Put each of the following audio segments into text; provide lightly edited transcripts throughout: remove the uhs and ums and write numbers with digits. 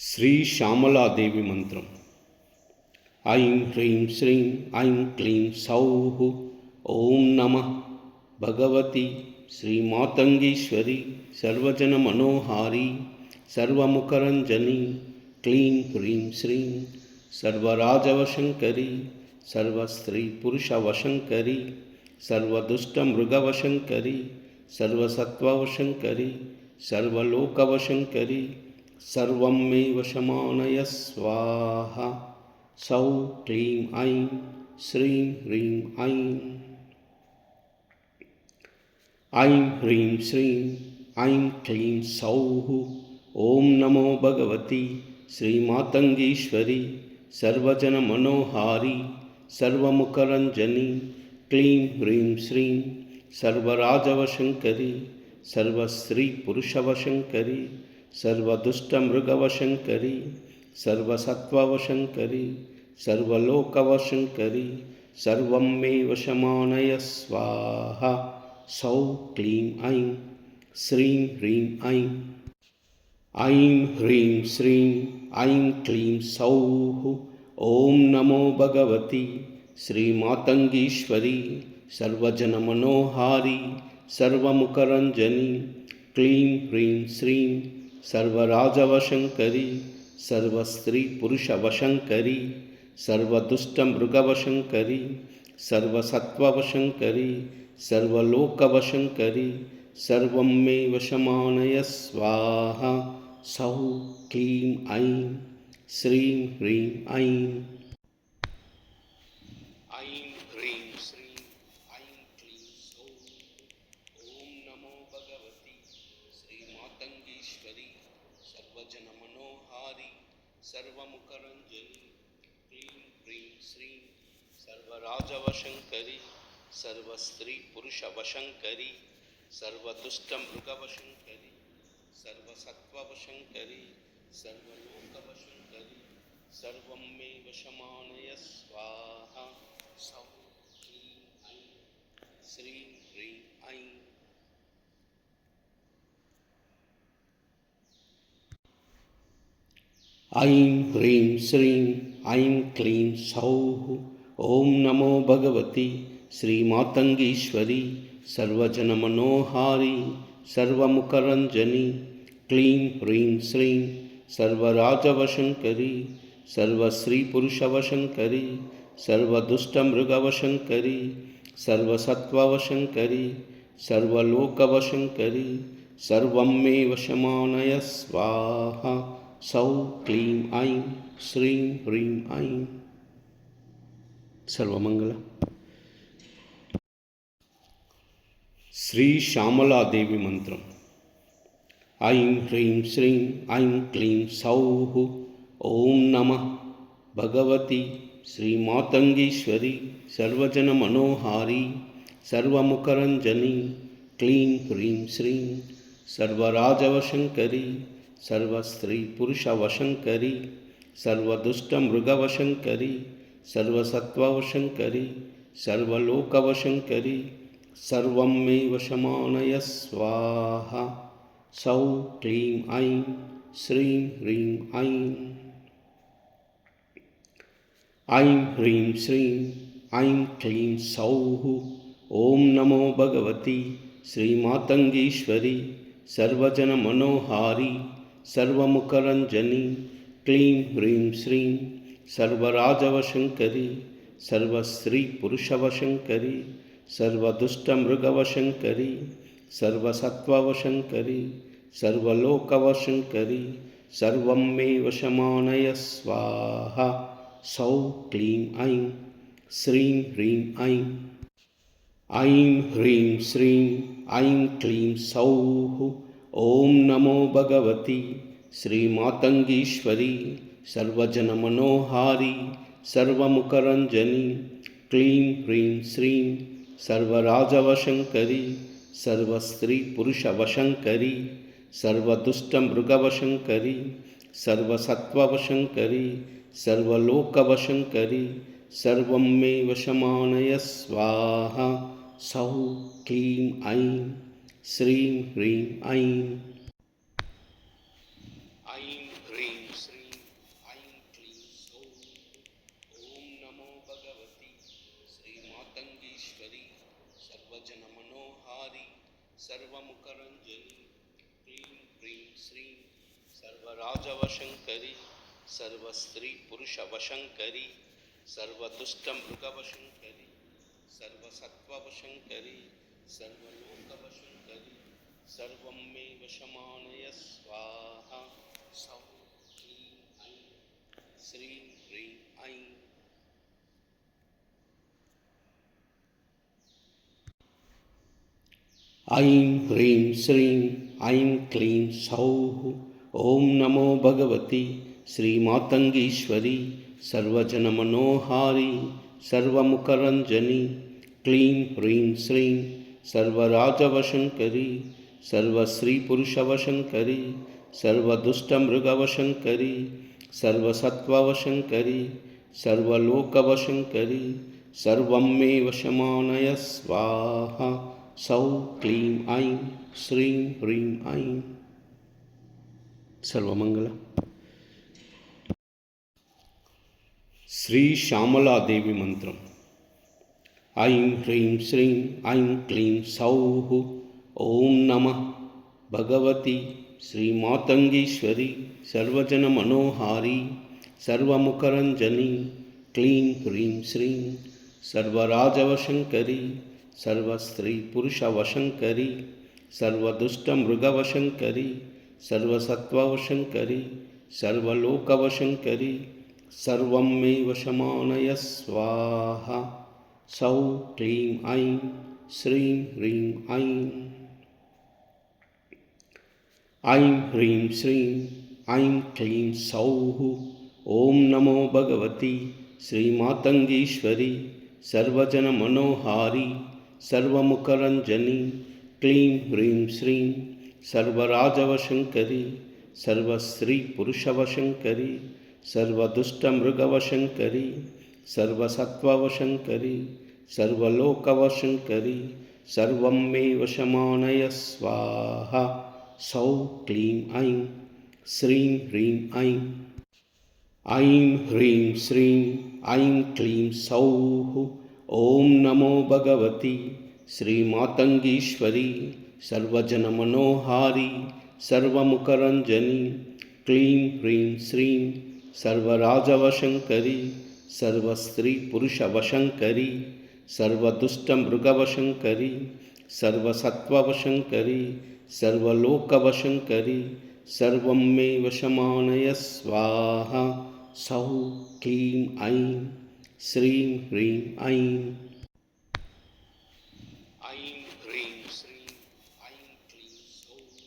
శ్రీ శ్యామలాదేవి మంత్రం. ఐం హ్రీం శ్రీం ఐం క్లీం సౌః. ఓం నమః భగవతి శ్రీమాతంగీశ్వరి సర్వజన మనోహారి సర్వముఖరంజని. క్లీం హ్రీం శ్రీం సర్వరాజవశంకరి సర్వస్త్రీ పురుషవశంకరి సర్వదుష్టమృగవశంకరి సర్వసత్వవశంకరి సర్వలోకవశంకరి सर्वं मे वशमानय स्वाहा. सौ क्लीं ऐं श्रीं ह्रीं ऐं. ऐं ह्रीं श्रीं ऐं क्लीं सौः. ॐ नमो भगवति श्रीमातङ्गीश्वरि सर्वजनमनोहारि सर्वमुखरञ्जनि. क्लीं ह्रीं श्रीं सर्वराजवशङ्करि सर्वस्त्रीपुरुषवशङ्करि सर्वदुष्टमृगवशङ्करि सर्वसत्त्ववशङ्करि सर्वलोकवशङ्करि सर्वं मे वशमानय स्वाहा. सौ क्लीं ऐं श्रीं ह्रीं ऐं. ऐं ह्रीं श्रीं ऐं क्लीं सौः. ॐ नमो भगवति श्रीमातङ्गीश्वरि सर्वजनमनोहारि सर्वमुखरञ्जनि. क्लीं ह्रीं श्रीं सर्वराजवशङ्करि सर्वस्त्रीपुरुषवशङ्करि सर्वदुष्टमृगवशङ्करि सर्वसत्त्ववशङ्करि सर्वलोकवशङ्करि सर्वं मे वशमानय स्वाहा. सौ क्लीं ऐं श्रीं ह्रीं ऐं. ऐं ह्रीं श्रीं ऐं क्लीं सौः. ॐ नमो भगवति श्रीमातङ्गीश्वरि सर्वजनमनोहारि सर्वमुखरञ्जनि. क्लीं ह्रीं श्रीं सर्वराजवशङ्करि सर्वस्त्रीपुरुषवशङ्करि सर्वदुष्टमृगवशङ्करि सर्वसत्त्ववशङ्करि सर्वलोकवशङ्करि सर्वं मे वशमानय स्वाहा. सौ क्लीं ऐं श्रीं ह्रीं ऐं. ऐं ह्रीं श्रीं ऐं क्लीं सौः. ॐ नमो भगवति श्रीमातङ्गीश्वरि सर्वजनमनोहारि सर्वमुखरञ्जनि. क्लीं ह्रीं श्रीं सर्वराजवशङ्करि सर्वस्त्रीपुरुषवशङ्करि सर्वदुष्टमृगवशङ्करि सर्वसत्त्ववशङ्करि सर्वलोकवशङ्करि सर्वं मे वशमानय स्वाहा. सौ क्लीं ऐं श्रीं ह्रीं ऐं. सर्वमङ्गल. శ్రీ శ్యామలాదేవి మంత్రం. ఐం హ్రీం శ్రీం ఐం క్లీం సౌః. ఓం నమః భగవతి శ్రీమాతంగీశ్వరి సర్వజనమనోహారి సర్వముఖరంజని. క్లీం హ్రీం శ్రీం సర్వరాజవశంకరి सर्वस्त्रीपुरुषवशङ्करि सर्वदुष्टमृगवशङ्करि सर्वसत्त्ववशङ्करि सर्वलोकवशङ्करि सर्वं मे वशमानय स्वाहा. सौ क्लीं ऐं श्रीं ह्रीं ऐं. ऐं ह्रीं श्रीं ऐं क्लीं सौः. ॐ नमो भगवति श्रीमातङ्गीश्वरि सर्वजनमनोहारि सर्वमुखरञ्जनि. क्लीं ह्रीं श्रीं सर्वराजवशङ्करि सर्वस्त्रीपुरुषवशङ्करि सर्वदुष्टमृगवशङ्करि सर्वसत्त्ववशङ्करि सर्वलोकवशङ्करि सर्वं मे वशमानय स्वाहा. सौ क्लीं ऐं श्रीं ह्रीं ऐं. ऐं ह्रीं श्रीं ऐं क्लीं सौः. ॐ नमो भगवति श्रीमातङ्गीश्वरि सर्वजनमनोहारि सर्वमुखरञ्जनि. क्लीं ह्रीं श्रीं सर्वराजवशङ्करि सर्वस्त्रीपुरुषवशङ्करि सर्वदुष्टमृगवशङ्करि सर्वसत्त्ववशङ्करि सर्वलोकवशङ्करि सर्वं मे वशमानय स्वाहा. सौ क्लीं ऐं श्रीं ह्रीं ऐं. ऐं ह्रीं श्रीं ऐं क्लीं सौः। ॐ नमो भगवति श्रीमातङ्गीश्वरी सर्वजनमनोहारी सर्वमुखरञ्जनी क्लीं ह्रीं श्रीं सर्वराजवशङ्करी सर्वस्त्रीपुरुषवशङ्करी सर्वदुष्टमृगवशङ्करी सर्वसत्त्ववशङ्करी सर्वलोकवशङ्करी सर्वं मे वशमानय स्वाहा। सौः क्लीं ऐं श्रीं ह्रीं ऐं। ऐं ह्रीं श्रीं ऐं क्लीं सौः। ॐ नमो भगवति श्रीमातङ्गीश्वरी सर्वजनमनोहारी सर्वमुखरञ्जनी क्लीं ह्रीं श्रीं सर्वराजवशङ्करी सर्वस्त्रीपुरुषवशङ्करी सर्वदुष्टमृगवशङ्करी सर्वसत्त्ववशङ्करी सर्वलोकवशङ्करी सर्वं मे वशमानय स्वाहा। सौः क्लीं ऐं श्रीं ह्रीं ऐं। सर्वमंगल। श्री श्यामला देवी मंत्रम। ऐं ह्रीं श्रीं ऐं क्लीं सौः। ॐ नमः भगवती श्रीमातङ्गीश्वरी सर्वजनमनोहारी सर्वमुखरञ्जनी क्लीं ह्रीं श्रीं सर्वराजवशङ्करी सर्वस्त्रीपुरुषवशङ्करी सर्वदुष्टमृगवशङ्करी सर्वसत्त्ववशङ्करी सर्वलोकवशङ्करी सर्वं मे वशमानय स्वाहा। सौः क्लीं ऐं श्रीं ह्रीं ऐं। ऐं ह्रीं श्रीं ऐं क्लीं सौः। ॐ नमो भगवती श्रीमातङ्गीश्वरी सर्वजनमनोहारी सर्वमुखरञ्जनी क्लीं ह्रीं श्रीं सर्वराजवशङ्करी सर्वस्त्रीपुरुषवशङ्करी सर्वदुष्टमृगवशङ्करी सर्वसत्त्ववशङ्करी सर्वलोकवशङ्करी सर्वं मे वशमानय स्वाहा। सौः क्लीं ऐं श्रीं ह्रीं ऐं। ऐं ह्रीं श्रीं ऐं क्लीं सौः। ॐ नमो भगवती श्रीमातङ्गीश्वरी सर्वजनमनोहारी सर्वमुखरञ्जनी क्लीं ह्रीं श्रीं सर्वराजवशङ्करी सर्वस्त्रीपुरुषवशङ्करी सर्वदुष्टमृगवशङ्करी सर्वसत्त्ववशङ्करी सर्वलोकवशङ्करी सर्वं मे वशमानय स्वाहा। सौः क्लीं ऐं श्रीं ह्रीं ऐं। ऐं ह्रीं श्रीं ऐं क्लीं सौः।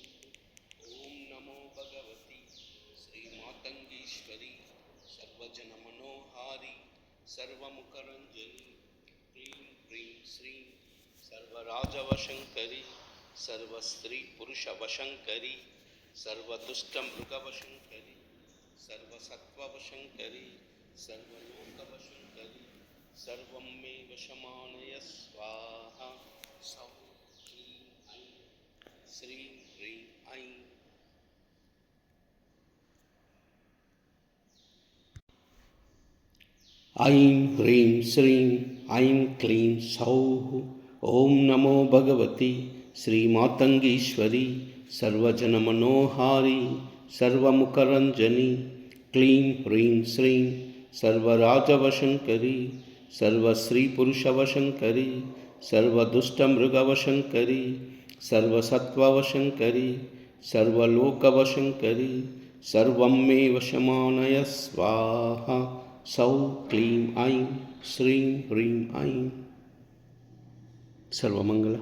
ॐ नमो भगवती श्रीमातङ्गीश्वरी सर्वजनमनोहारी सर्वमुखरञ्जनी क्लीं ह्रीं श्रीं सर्वराजवशङ्करी सर्वस्त्रीपुरुषवशङ्करी सर्वदुष्टमृगवशङ्करी सर्वसत्त्ववशङ्करी सर्वलोकवशङ्करी सर्वं मे वशमानय स्वाहा। सौः क्लीं ऐं श्रीं ह्रीं ऐं। ऐं ह्रीं श्रीं ऐं क्लीं सौः। ॐ नमो भगवती श्रीमातङ्गीश्वरी सर्वजनमनोहारी सर्वमुखरञ्जनी क्लीं ह्रीं श्रीं सर्वराजवशङ्करी सर्वस्त्रीपुरुषवशङ्करी सर्वदुष्टमृगवशङ्करी सर्वसत्त्ववशङ्करी सर्वलोकवशङ्करी सर्वं मे वशमानय स्वाहा। सौः क्लीं ऐं श्रीं ह्रीं ऐं। सर्वमंगल।